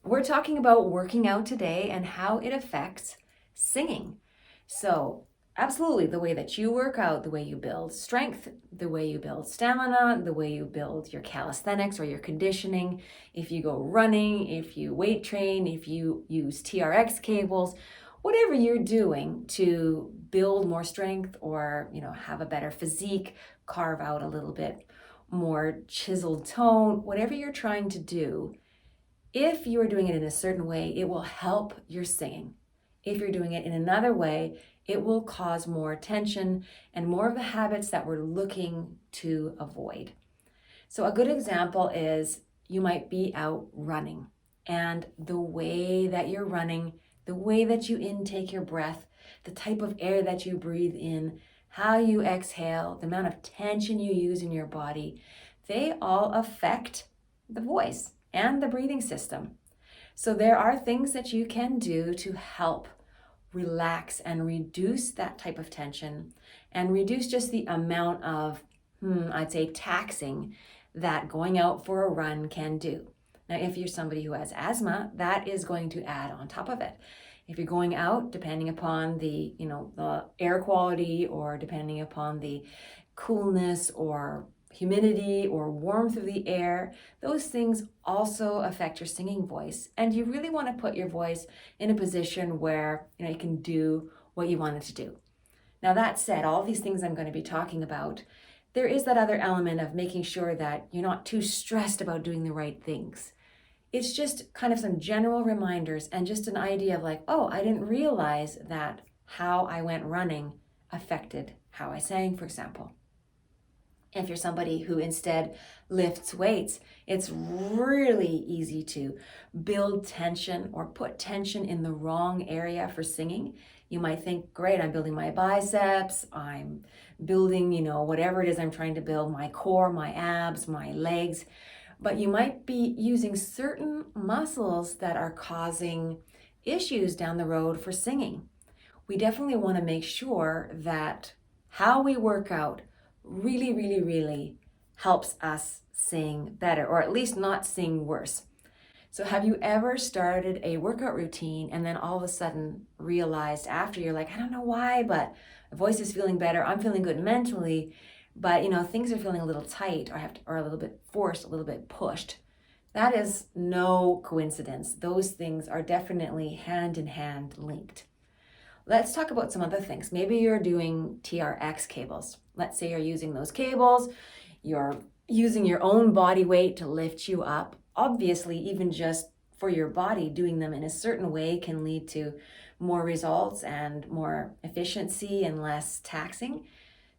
We're talking about working out today and how it affects singing. So, absolutely, the way that you work out, the way you build strength, the way you build stamina, the way you build your calisthenics or your conditioning, if you go running, if you weight train, if you use TRX cables, whatever you're doing to build more strength or, have a better physique, carve out a little bit more chiseled tone, whatever you're trying to do, if you are doing it in a certain way, it will help your singing. If you're doing it in another way, it will cause more tension and more of the habits that we're looking to avoid. So a good example is you might be out running, and the way that you're running, the way that you intake your breath, the type of air that you breathe in, how you exhale, the amount of tension you use in your body, they all affect the voice and the breathing system. So there are things that you can do to help relax and reduce that type of tension and reduce just the amount of, I'd say, taxing that going out for a run can do. Now, if you're somebody who has asthma, that is going to add on top of it. If you're going out, depending upon the air quality or depending upon the coolness or humidity or warmth of the air, those things also affect your singing voice. And you really want to put your voice in a position where you can do what you want it to do. Now, that said, all these things I'm going to be talking about, there is that other element of making sure that you're not too stressed about doing the right things. It's just kind of some general reminders and just an idea of like, oh, I didn't realize that how I went running affected how I sang, for example. If you're somebody who instead lifts weights, it's really easy to build tension or put tension in the wrong area for singing. You might think, great, I'm building my biceps, I'm building, whatever it is I'm trying to build, my core, my abs, my legs, but you might be using certain muscles that are causing issues down the road for singing. We definitely want to make sure that how we work out really, really, really helps us sing better, or at least not sing worse. So have you ever started a workout routine and then all of a sudden realized after, you're like, I don't know why, but my voice is feeling better, I'm feeling good mentally, but things are feeling a little tight or a little bit forced, a little bit pushed. That is no coincidence. Those things are definitely hand in hand linked. Let's talk about some other things. Maybe you're doing TRX cables. Let's say you're using those cables, you're using your own body weight to lift you up. Obviously, even just for your body, doing them in a certain way can lead to more results and more efficiency and less taxing.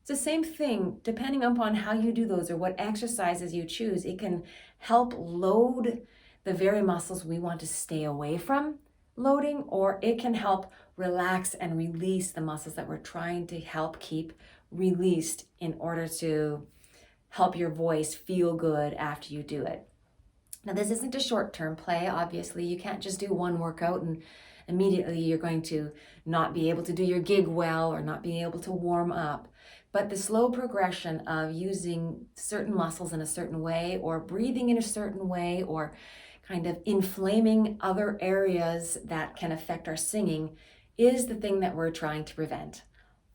It's the same thing, depending upon how you do those or what exercises you choose, it can help load the very muscles we want to stay away from loading, or it can help relax and release the muscles that we're trying to help keep released in order to help your voice feel good after you do it. Now, this isn't a short-term play. Obviously, you can't just do one workout and immediately you're going to not be able to do your gig well or not be able to warm up. But the slow progression of using certain muscles in a certain way or breathing in a certain way or kind of inflaming other areas that can affect our singing is the thing that we're trying to prevent.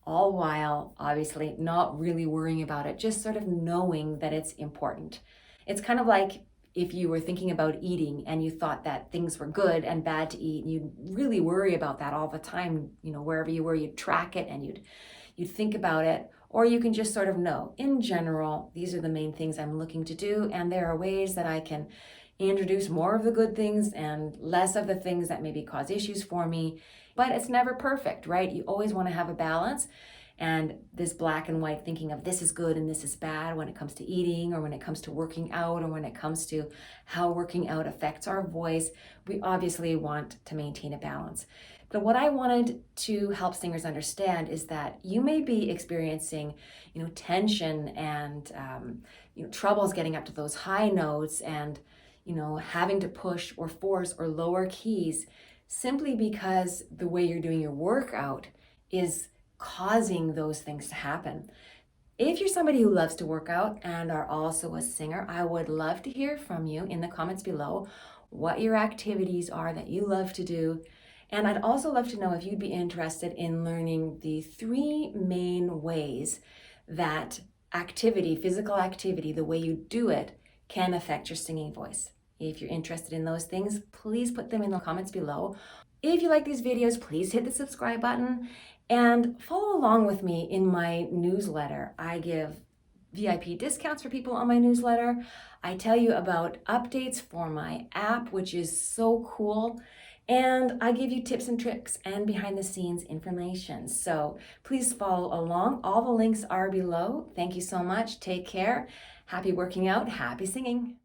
All while, obviously, not really worrying about it, just sort of knowing that it's important. It's kind of like if you were thinking about eating and you thought that things were good and bad to eat, and you'd really worry about that all the time, wherever you were, you'd track it and you'd think about it. Or you can just sort of know, in general, these are the main things I'm looking to do, and there are ways that I can introduce more of the good things and less of the things that maybe cause issues for me. But it's never perfect, right? You always want to have a balance. And this black and white thinking of this is good and this is bad when it comes to eating or when it comes to working out or when it comes to how working out affects our voice, we obviously want to maintain a balance. But what I wanted to help singers understand is that you may be experiencing, tension and, troubles getting up to those high notes and, having to push or force or lower keys simply because the way you're doing your workout is causing those things to happen. If you're somebody who loves to work out and are also a singer, I would love to hear from you in the comments below what your activities are that you love to do. And I'd also love to know if you'd be interested in learning the 3 main ways that activity, physical activity, the way you do it, can affect your singing voice. If you're interested in those things, please put them in the comments below. If you like these videos, please hit the subscribe button and follow along with me in my newsletter. I give VIP discounts for people on my newsletter. I tell you about updates for my app, which is so cool. And I give you tips and tricks and behind the scenes information. So please follow along. All the links are below. Thank you so much. Take care. Happy working out. Happy singing.